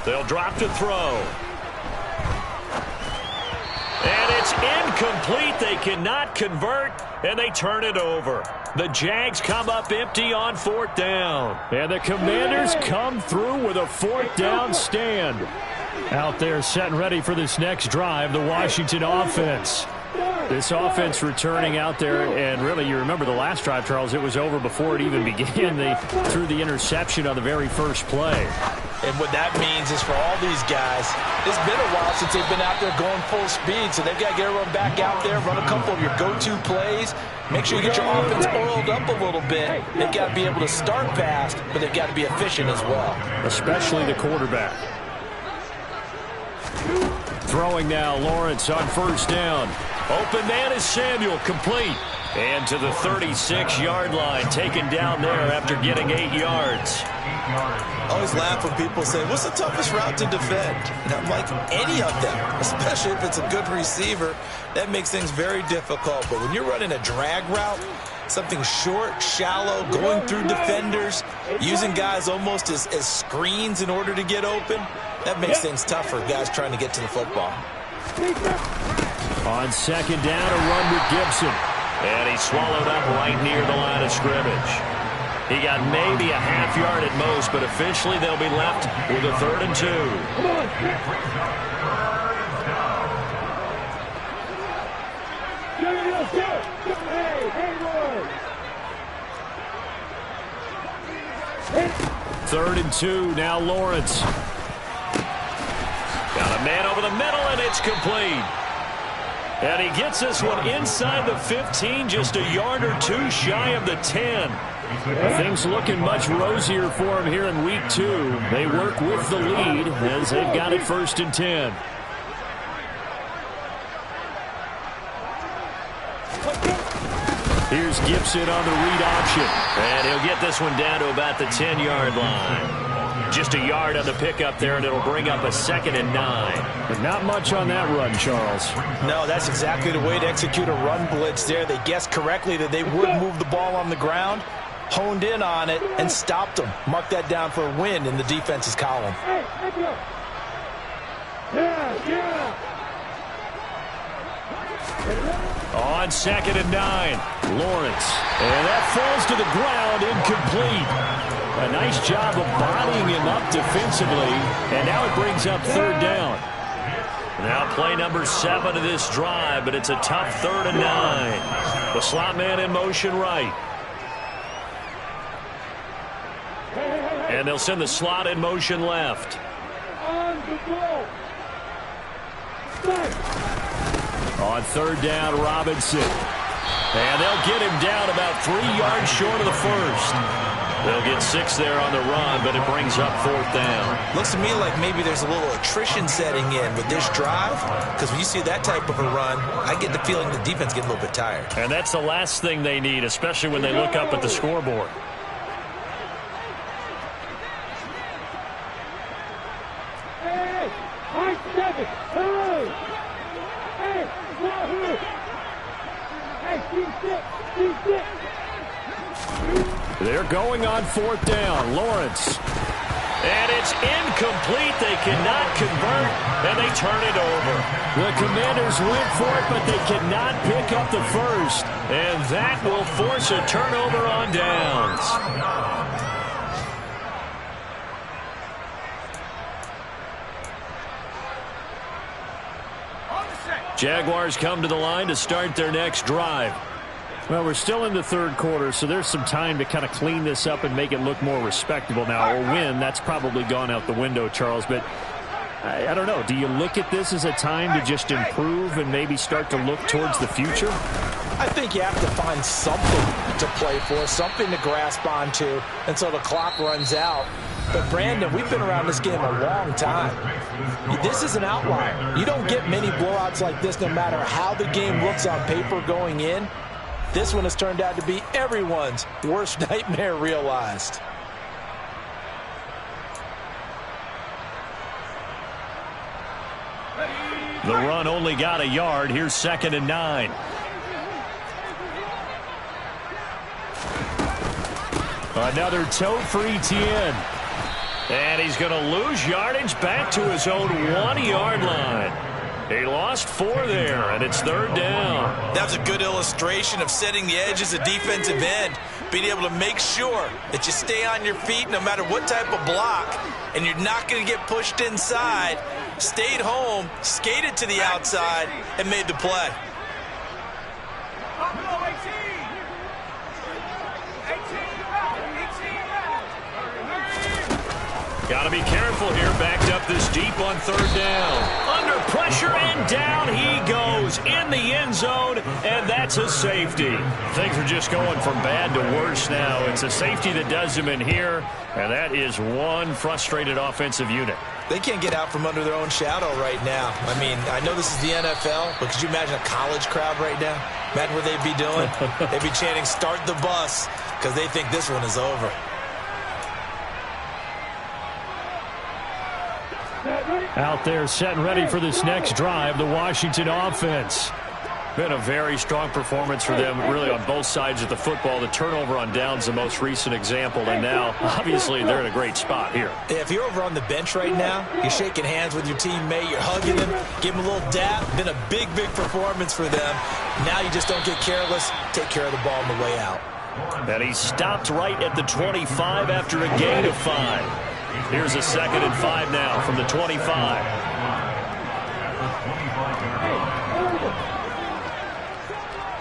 They'll drop to throw. And it's incomplete. They cannot convert, and they turn it over. The Jags come up empty on 4th down. And the Commanders come through with a 4th down stand. Out there set and ready for this next drive, the Washington offense. This offense returning out there, and really, you remember the last drive, Charles, it was over before it even began. They threw the interception on the very first play. And what that means is for all these guys, it's been a while since they've been out there going full speed, so they've got to get everyone back out there, run a couple of your go-to plays, make sure you get your offense oiled up a little bit. They've got to be able to start fast, but they've got to be efficient as well. Especially the quarterback. Throwing now, Lawrence on first down. Open man is Samuel, complete. And to the 36-yard line, taken down there after getting 8 yards. I always laugh when people say, what's the toughest route to defend? And I'm like, any of them, especially if it's a good receiver. That makes things very difficult. But when you're running a drag route, something short, shallow, going through defenders, using guys almost as screens in order to get open, that makes things tougher, guys trying to get to the football. On 2nd down, a run with Gibson. And he's swallowed up right near the line of scrimmage. He got maybe a half yard at most, but officially they'll be left with a 3rd and 2. Third and 2, now Lawrence. Got a man over the middle, and it's complete. And he gets this one inside the 15, just a yard or two shy of the 10. Things looking much rosier for him here in week 2. They work with the lead as they've got it 1st and 10. Here's Gibson on the read option. And he'll get this one down to about the 10-yard line. Just a yard on the pickup there, and it'll bring up a 2nd and 9. But not much on that run, Charles. No, that's exactly the way to execute a run blitz there. They guessed correctly that they would move the ball on the ground, honed in on it, and stopped them. Mark that down for a win in the defense's column. On 2nd and 9, Lawrence. And that falls to the ground, incomplete. A nice job of bodying him up defensively, and now it brings up 3rd down. Now play number 7 of this drive, but it's a tough 3rd and 9. The slot man in motion right. And they'll send the slot in motion left. On 3rd down, Robinson. And they'll get him down about 3 yards short of the 1st. They'll get 6 there on the run, but it brings up 4th down. Looks to me like maybe there's a little attrition setting in with this drive, because when you see that type of a run, I get the feeling the defense gets a little bit tired. And that's the last thing they need, especially when they look up at the scoreboard. They're going on 4th down. Lawrence. And it's incomplete. They cannot convert, and they turn it over. The Commanders went for it, but they cannot pick up the 1st. And that will force a turnover on downs. Jaguars come to the line to start their next drive. Well, we're still in the 3rd quarter, so there's some time to kind of clean this up and make it look more respectable now. A win, that's probably gone out the window, Charles, but I don't know. Do you look at this as a time to just improve and maybe start to look towards the future? I think you have to find something to play for, something to grasp onto until the clock runs out. But, Brandon, we've been around this game a long time. This is an outlier. You don't get many blowouts like this no matter how the game looks on paper going in. This one has turned out to be everyone's worst nightmare realized. The run only got a yard. Here's 2nd and 9. Another tote for Etienne. And he's going to lose yardage back to his own 1-yard line. He lost 4 there, and it's 3rd down. That was a good illustration of setting the edge as a defensive end, being able to make sure that you stay on your feet no matter what type of block, and you're not going to get pushed inside. Stayed home, skated to the outside, and made the play. Got to be careful here, backed up this deep on 3rd down. Under pressure, and down he goes in the end zone, and that's a safety. Things are just going from bad to worse now. It's a safety that does them in here, and that is one frustrated offensive unit. They can't get out from under their own shadow right now. I mean, I know this is the NFL, but could you imagine a college crowd right now? Imagine what they'd be doing. They'd be chanting, "Start the bus," because they think this one is over. Out there set and ready for this next drive, the Washington offense. Been a very strong performance for them, really, on both sides of the football. The turnover on downs, the most recent example, and now, obviously, they're in a great spot here. If you're over on the bench right now, you're shaking hands with your teammate, you're hugging him, give him a little dap. Been a big, big performance for them. Now you just don't get careless. Take care of the ball on the way out. And he stopped right at the 25 after a gain of 5. Here's a 2nd and 5 now from the 25.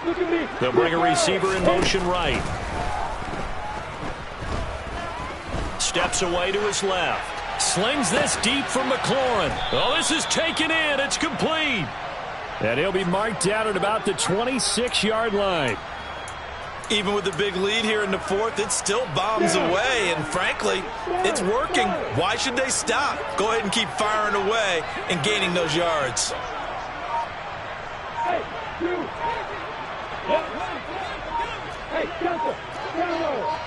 Look at me. They'll bring a receiver in motion right. Steps away to his left. Slings this deep for McLaurin. Oh, this is taken in. It's complete. And he'll be marked down at about the 26-yard line. Even with the big lead here in the fourth, it still bombs away, and frankly, it's working. Why should they stop? Go ahead and keep firing away and gaining those yards. Hey, you. Hey, Delta, down low.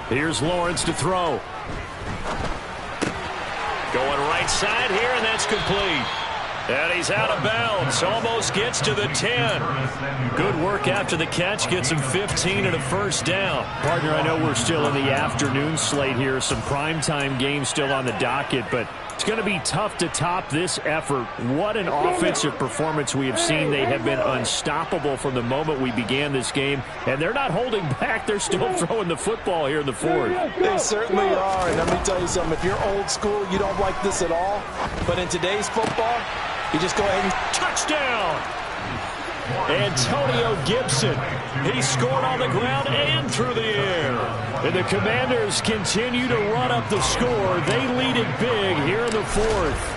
Here's Lawrence to throw. Going right side here, and that's complete. And he's out of bounds. Almost gets to the 10. Good work after the catch. Gets him 15 and a first down. Partner, I know we're still in the afternoon slate here. Some primetime games still on the docket, but it's going to be tough to top this effort. What an offensive performance we have seen. They have been unstoppable from the moment we began this game, and they're not holding back. They're still throwing the football here in the fourth. They certainly are, and let me tell you something. If you're old school, you don't like this at all. But in today's football, you just go ahead and touchdown. Antonio Gibson. He scored on the ground and through the air. And the Commanders continue to run up the score. They lead it big here in the fourth.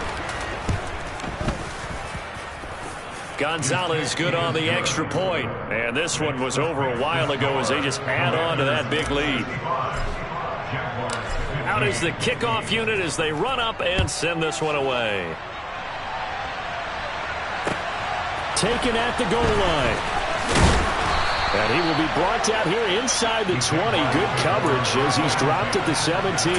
Gonzalez good on the extra point. And this one was over a while ago as they just add on to that big lead. Out is the kickoff unit as they run up and send this one away. Taken at the goal line. And he will be brought down here inside the 20. Good coverage as he's dropped at the 17.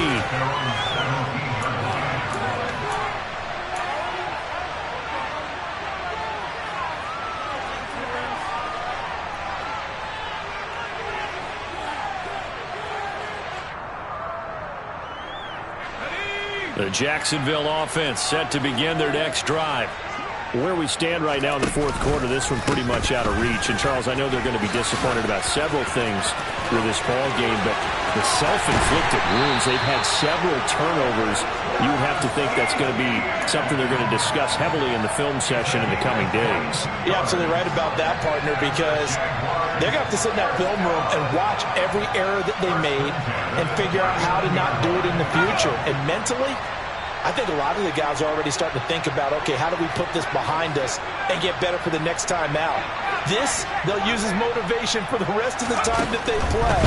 The Jacksonville offense set to begin their next drive. Where we stand right now in the fourth quarter, this one pretty much out of reach. And, Charles, I know they're going to be disappointed about several things through this ball game, but the self-inflicted wounds, they've had several turnovers. You would have to think that's going to be something they're going to discuss heavily in the film session in the coming days. You're absolutely right about that, partner, because they're going to have to sit in that film room and watch every error that they made and figure out how to not do it in the future. And mentally, I think a lot of the guys are already starting to think about, okay, how do we put this behind us and get better for the next time out? This, they'll use as motivation for the rest of the time that they play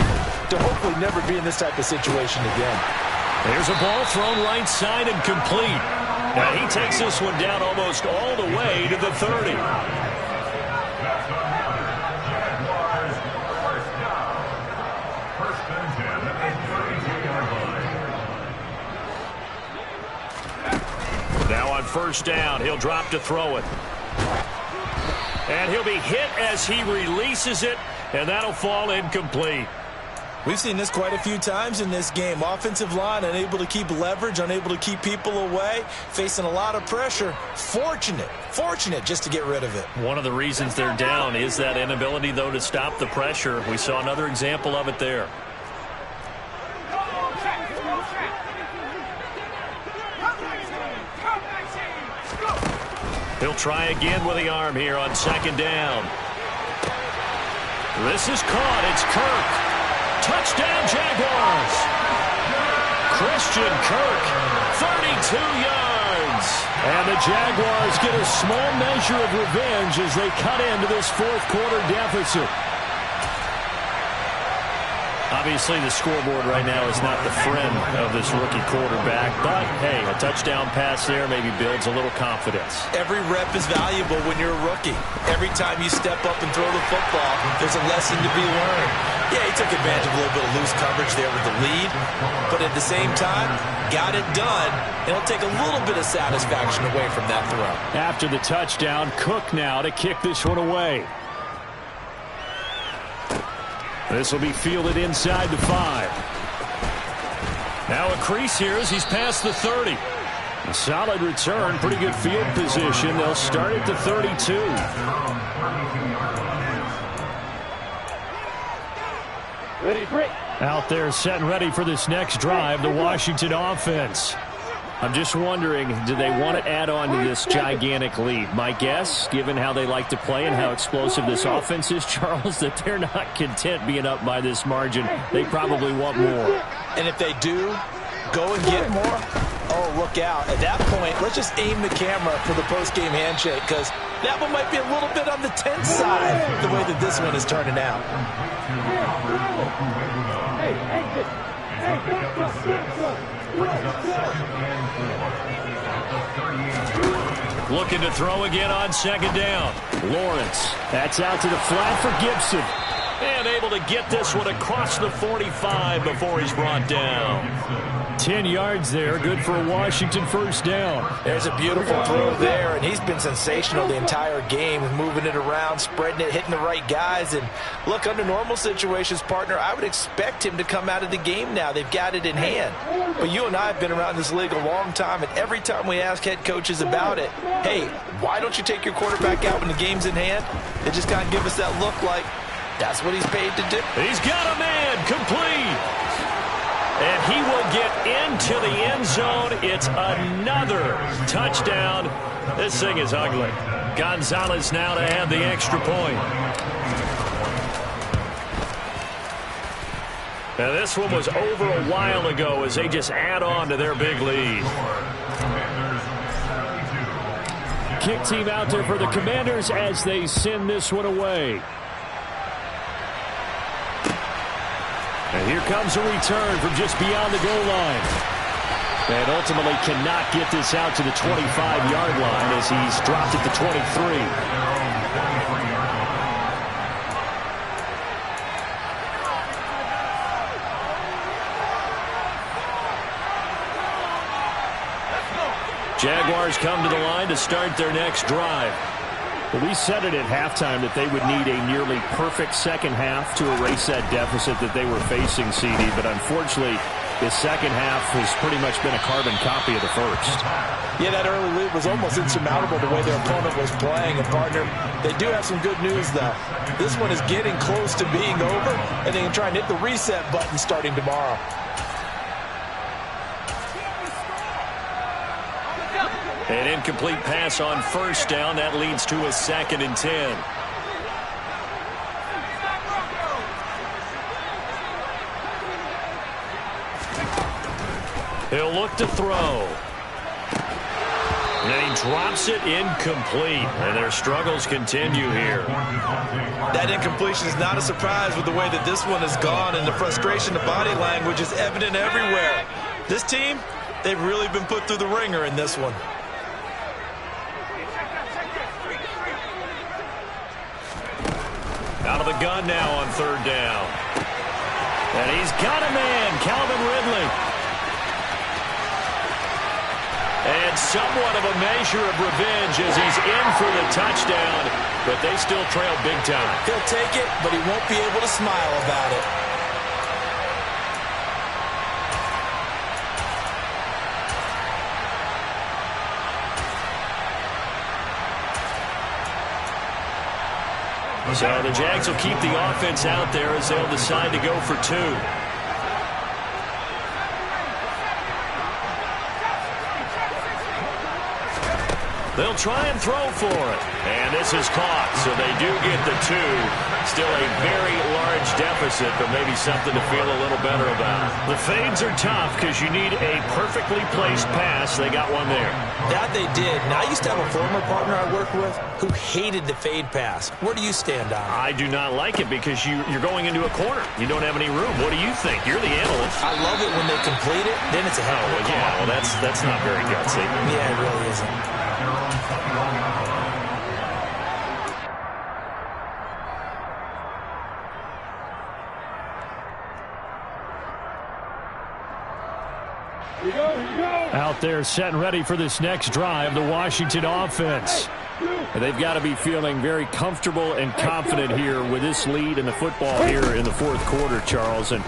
to hopefully never be in this type of situation again. There's a ball thrown right side and complete. Now he takes this one down almost all the way to the 30. Now on first down, he'll drop to throw it. And he'll be hit as he releases it, and that'll fall incomplete. We've seen this quite a few times in this game. Offensive line unable to keep leverage, unable to keep people away, facing a lot of pressure. Fortunate just to get rid of it. One of the reasons they're down is that inability, though, to stop the pressure. We saw another example of it there. He'll try again with the arm here on second down. This is caught. It's Kirk. Touchdown, Jaguars. Christian Kirk, 32 yards. And the Jaguars get a small measure of revenge as they cut into this fourth quarter deficit. Obviously, the scoreboard right now is not the friend of this rookie quarterback, but, hey, a touchdown pass there maybe builds a little confidence. Every rep is valuable when you're a rookie. Every time you step up and throw the football, there's a lesson to be learned. Yeah, he took advantage of a little bit of loose coverage there with the lead, but at the same time, got it done. It'll take a little bit of satisfaction away from that throw. After the touchdown, Cook now to kick this one away. This will be fielded inside the 5. Now a crease here as he's past the 30. A solid return, pretty good field position. They'll start at the 32. Ready, break. Out there set and ready for this next drive, the Washington offense. I'm just wondering, do they want to add on to this gigantic lead? My guess, given how they like to play and how explosive this offense is, Charles, that they're not content being up by this margin. They probably want more. And if they do go and get more, oh, look out. At that point, let's just aim the camera for the post-game handshake, because that one might be a little bit on the tense side, the way that this one is turning out. Looking to throw again on second down. Lawrence, that's out to the flat for Gibson. And able to get this one across the 45 before he's brought down. 10 yards there, good for a Washington first down. There's a beautiful throw there, and he's been sensational the entire game, moving it around, spreading it, hitting the right guys. And look, under normal situations, partner, I would expect him to come out of the game now. They've got it in hand. But you and I have been around this league a long time, and every time we ask head coaches about it, hey, why don't you take your quarterback out when the game's in hand? They just kind of give us that look like that's what he's paid to do. He's got a man, complete. And he will get into the end zone. It's another touchdown. This thing is ugly. Gonzalez now to add the extra point. Now this one was over a while ago as they just add on to their big lead. Kick team out there for the Commanders as they send this one away. And here comes a return from just beyond the goal line. And ultimately cannot get this out to the 25-yard line as he's dropped it to 23. Jaguars come to the line to start their next drive. Well, we said it at halftime that they would need a nearly perfect second half to erase that deficit that they were facing, CD. But unfortunately, the second half has pretty much been a carbon copy of the first. Yeah, that early lead was almost insurmountable the way their opponent was playing. And, partner, they do have some good news, though. This one is getting close to being over, and they can try and hit the reset button starting tomorrow. An incomplete pass on first down. That leads to a 2nd and 10. He'll look to throw. And he drops it incomplete. And their struggles continue here. That incompletion is not a surprise with the way that this one has gone, and the frustration, the body language is evident everywhere. This team, they've really been put through the ringer in this one. Out of the gun now on 3rd down. And he's got a man, Calvin Ridley. And somewhat of a measure of revenge as he's in for the touchdown, but they still trail big time. He'll take it, but he won't be able to smile about it. So the Jags will keep the offense out there as they'll decide to go for 2. They'll try and throw for it. And this is caught, so they do get the 2. Still a very large deficit, but maybe something to feel a little better about. The fades are tough because you need a perfectly placed pass. They got one there. That they did. Now, I used to have a former partner I worked with who hated the fade pass. Where do you stand on it? I do not like it because you're going into a corner. You don't have any room. What do you think? You're the analyst. I love it when they complete it. Then it's a hell of a call. Yeah, well, that's not very gutsy. Yeah, it really isn't. Out there set and ready for this next drive, the Washington offense. And they've got to be feeling very comfortable and confident here with this lead in the football here in the 4th quarter, Charles. And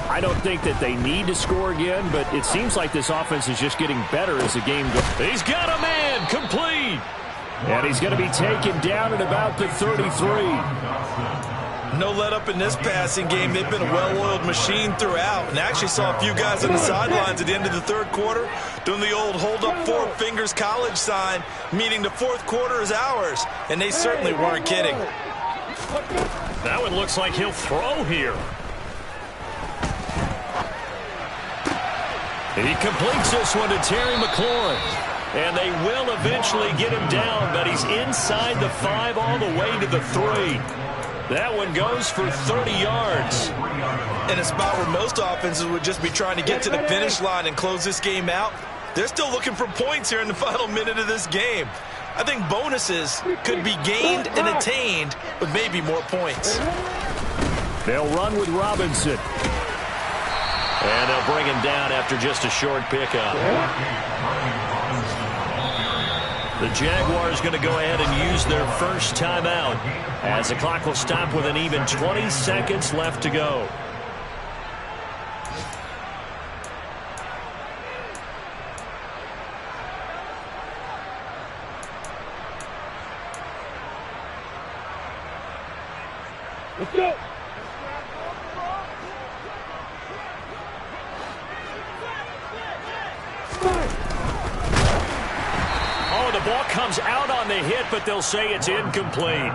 I don't think that they need to score again, but it seems like this offense is just getting better as the game goes. He's got a man, complete. And he's going to be taken down at about the 33. No let up in this passing game. They've been a well-oiled machine throughout. And actually saw a few guys on the sidelines at the end of the third quarter doing the old hold up four fingers college sign, meaning the fourth quarter is ours. And they certainly weren't kidding. That one looks like he'll throw here. He completes this one to Terry McLaurin. And they will eventually get him down, but he's inside the 5 all the way to the 3. That one goes for 30 yards. In a spot where most offenses would just be trying to get to the finish line and close this game out, they're still looking for points here in the final minute of this game. I think bonuses could be gained and attained with maybe more points. They'll run with Robinson. And they'll bring him down after just a short pickup. The Jaguars going to go ahead and use their first timeout as the clock will stop with an even 20 seconds left to go. Let's go. The ball comes out on the hit, but they'll say it's incomplete.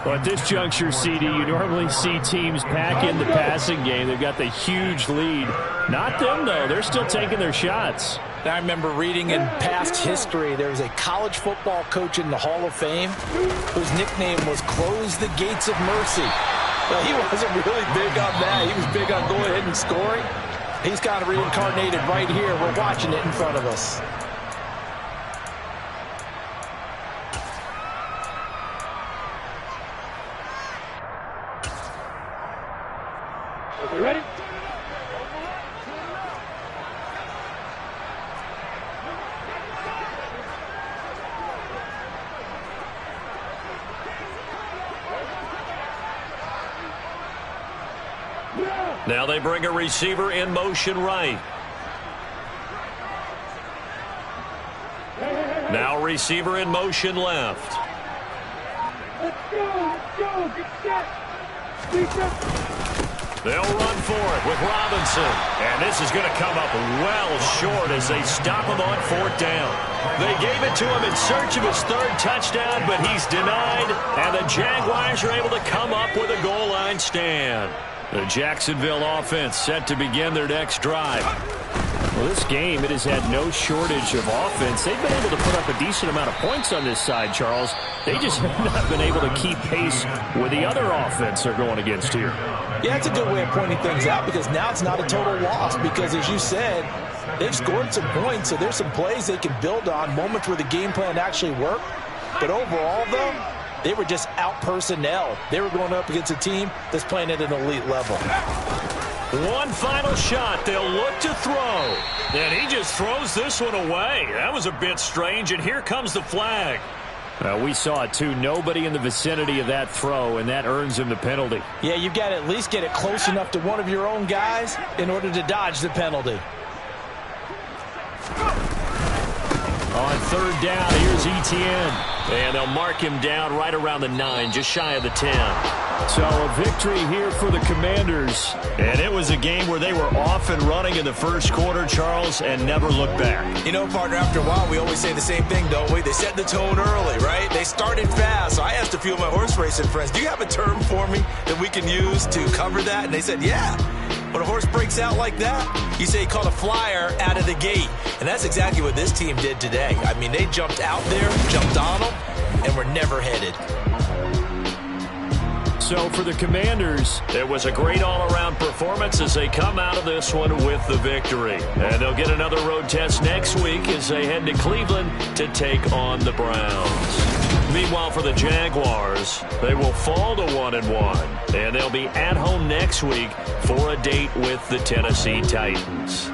Well, at this juncture, CD, you normally see teams pack in the passing game. They've got the huge lead. Not them, though. They're still taking their shots. I remember reading in past history, there was a college football coach in the Hall of Fame whose nickname was Close the Gates of Mercy. Well, he wasn't really big on that. He was big on going ahead and scoring. He's kind of reincarnated right here. We're watching it in front of us. You ready? Now they bring a receiver in motion right. Now receiver in motion left. Let's go, get set. They'll run for it with Robinson. And this is going to come up well short as they stop him on 4th down. They gave it to him in search of his 3rd touchdown, but he's denied. And the Jaguars are able to come up with a goal line stand. The Jacksonville offense set to begin their next drive. Well, this game, it has had no shortage of offense. They've been able to put up a decent amount of points on this side, Charles. They just have not been able to keep pace with the other offense they're going against here. Yeah, it's a good way of pointing things out because now it's not a total loss because, as you said, they've scored some points, so there's some plays they can build on, moments where the game plan actually worked. But overall, though, they were just out personnel. They were going up against a team that's playing at an elite level. One final shot. They'll look to throw. And he just throws this one away. That was a bit strange, and here comes the flag. We saw it, too. Nobody in the vicinity of that throw, and that earns him the penalty. Yeah, you've got to at least get it close enough to one of your own guys in order to dodge the penalty. On 3rd down, here's Etienne. And they'll mark him down right around the 9, just shy of the 10. So a victory here for the Commanders. And it was a game where they were off and running in the first quarter, Charles, and never looked back. You know, partner, after a while, we always say the same thing, don't we? They set the tone early, right? They started fast. So I asked a few of my horse racing friends, do you have a term for me that we can use to cover that? And they said, yeah. When a horse breaks out like that, you say he caught a flyer out of the gate. And that's exactly what this team did today. I mean, they jumped out there, jumped on them, and were never headed. So for the Commanders, it was a great all-around performance as they come out of this one with the victory. And they'll get another road test next week as they head to Cleveland to take on the Browns. Meanwhile, for the Jaguars, they will fall to 1-1, and they'll be at home next week for a date with the Tennessee Titans.